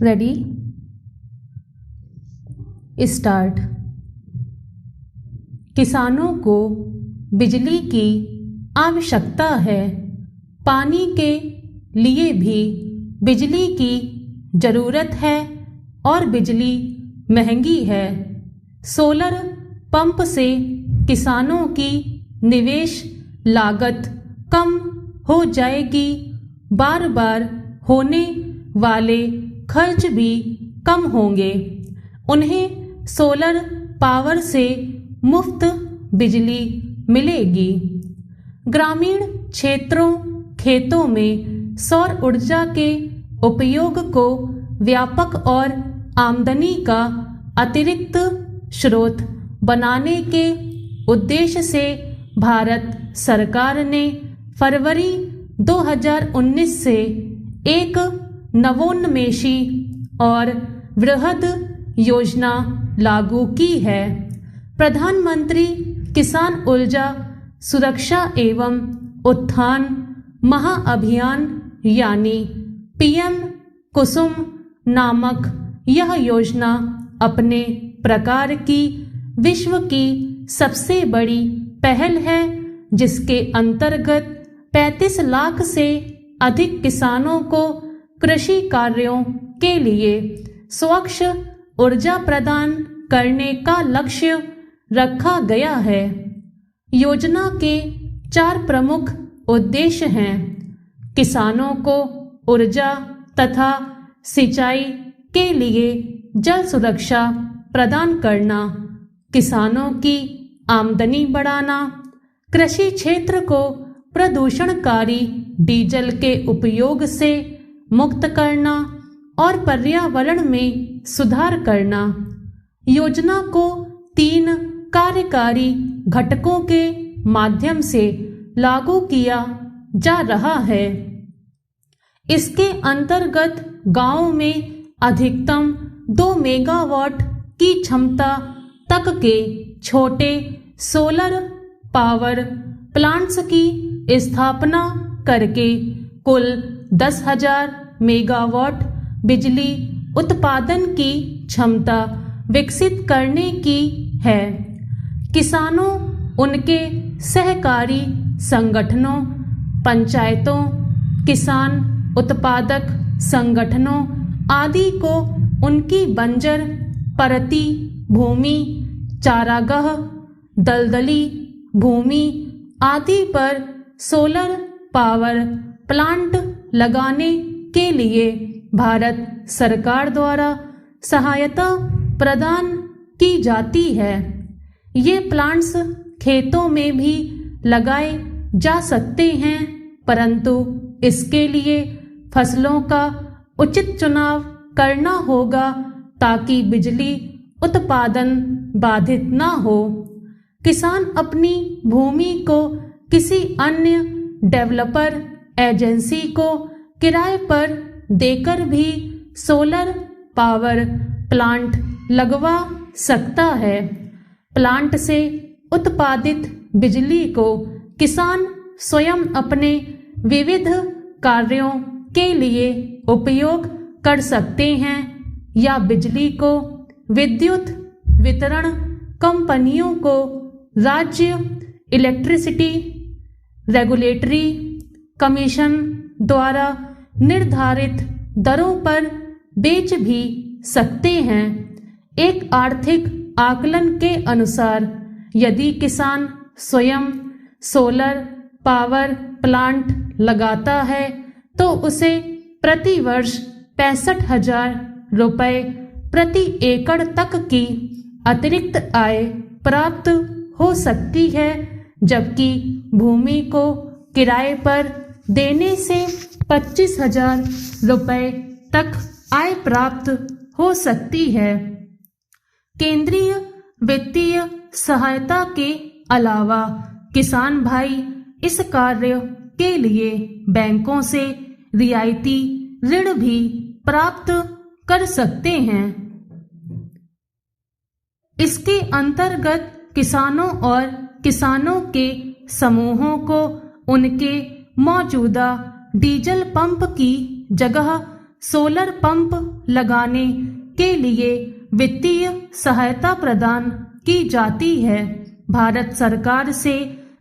Ready, start. किसानों को बिजली की आवश्यकता है। पानी के लिए भी बिजली की ज़रूरत है और बिजली महंगी है। सोलर पंप से किसानों की निवेश लागत कम हो जाएगी। बार बार होने वाले खर्च भी कम होंगे। उन्हें सोलर पावर से मुफ्त बिजली मिलेगी। ग्रामीण क्षेत्रों खेतों में सौर ऊर्जा के उपयोग को व्यापक और आमदनी का अतिरिक्त स्रोत बनाने के उद्देश्य से भारत सरकार ने फरवरी 2019 से एक नवोन्मेषी और वृहद योजना लागू की है। प्रधानमंत्री किसान ऊर्जा सुरक्षा एवं उत्थान महाअभियान यानी पीएम कुसुम नामक यह योजना अपने प्रकार की विश्व की सबसे बड़ी पहल है, जिसके अंतर्गत 35 लाख से अधिक किसानों को कृषि कार्यों के लिए स्वच्छ ऊर्जा प्रदान करने का लक्ष्य रखा गया है। योजना के 4 प्रमुख उद्देश्य हैं: किसानों को ऊर्जा तथा सिंचाई के लिए जल सुरक्षा प्रदान करना, किसानों की आमदनी बढ़ाना, कृषि क्षेत्र को प्रदूषणकारी डीजल के उपयोग से मुक्त करना और पर्यावरण में सुधार करना। योजना को 3 कार्यकारी घटकों के माध्यम से लागू किया जा रहा है। इसके अंतर्गत गांवों में अधिकतम 2 मेगावाट की क्षमता तक के छोटे सोलर पावर प्लांट्स की स्थापना करके कुल 10,000 मेगावाट बिजली उत्पादन की क्षमता विकसित करने की है। किसानों, उनके सहकारी संगठनों, पंचायतों, किसान उत्पादक संगठनों आदि को उनकी बंजर परती भूमि, चारागाह, दलदली भूमि आदि पर सोलर पावर प्लांट लगाने के लिए भारत सरकार द्वारा सहायता प्रदान की जाती है। ये प्लांट्स खेतों में भी लगाए जा सकते हैं, परंतु इसके लिए फसलों का उचित चुनाव करना होगा ताकि बिजली उत्पादन बाधित न हो। किसान अपनी भूमि को किसी अन्य डेवलपर एजेंसी को किराए पर देकर भी सोलर पावर प्लांट लगवा सकता है। प्लांट से उत्पादित बिजली को किसान स्वयं अपने विविध कार्यों के लिए उपयोग कर सकते हैं या बिजली को विद्युत वितरण कंपनियों को राज्य इलेक्ट्रिसिटी रेगुलेटरी कमीशन द्वारा निर्धारित दरों पर बेच भी सकते हैं। एक आर्थिक आकलन के अनुसार यदि किसान स्वयं सोलर पावर प्लांट लगाता है तो उसे प्रति वर्ष 65,000 रुपये प्रति एकड़ तक की अतिरिक्त आय प्राप्त हो सकती है, जबकि भूमि को किराए पर देने से 25,000 रुपये तक आय प्राप्त हो सकती है। केंद्रीय वित्तीय सहायता के अलावा किसान भाई इस कार्य के लिए बैंकों से रियायती ऋण भी प्राप्त कर सकते हैं। इसके अंतर्गत किसानों और किसानों के समूहों को उनके मौजूदा डीजल पंप की जगह सोलर पंप लगाने के लिए वित्तीय सहायता प्रदान की जाती है। भारत सरकार से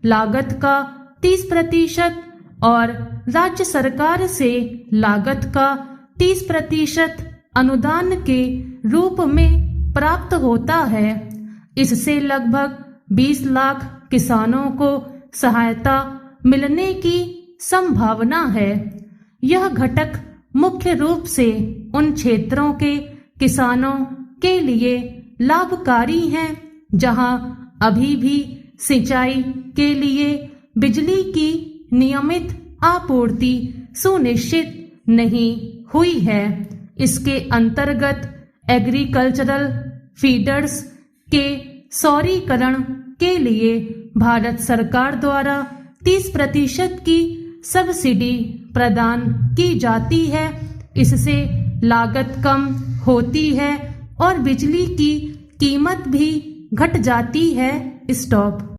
लागत का 30% और राज्य सरकार से लागत का 30% अनुदान के रूप में प्राप्त होता है। इससे लगभग 20 लाख किसानों को सहायता मिलने की संभावना है। यह घटक मुख्य रूप से उन क्षेत्रों के किसानों के लिए लाभकारी हैं जहां अभी भी सिंचाई के लिए बिजली की नियमित आपूर्ति सुनिश्चित नहीं हुई है। इसके अंतर्गत एग्रीकल्चरल फीडर्स के सौरीकरण के लिए भारत सरकार द्वारा 30% की सब्सिडी प्रदान की जाती है। इससे लागत कम होती है और बिजली की कीमत भी घट जाती है। स्टॉप।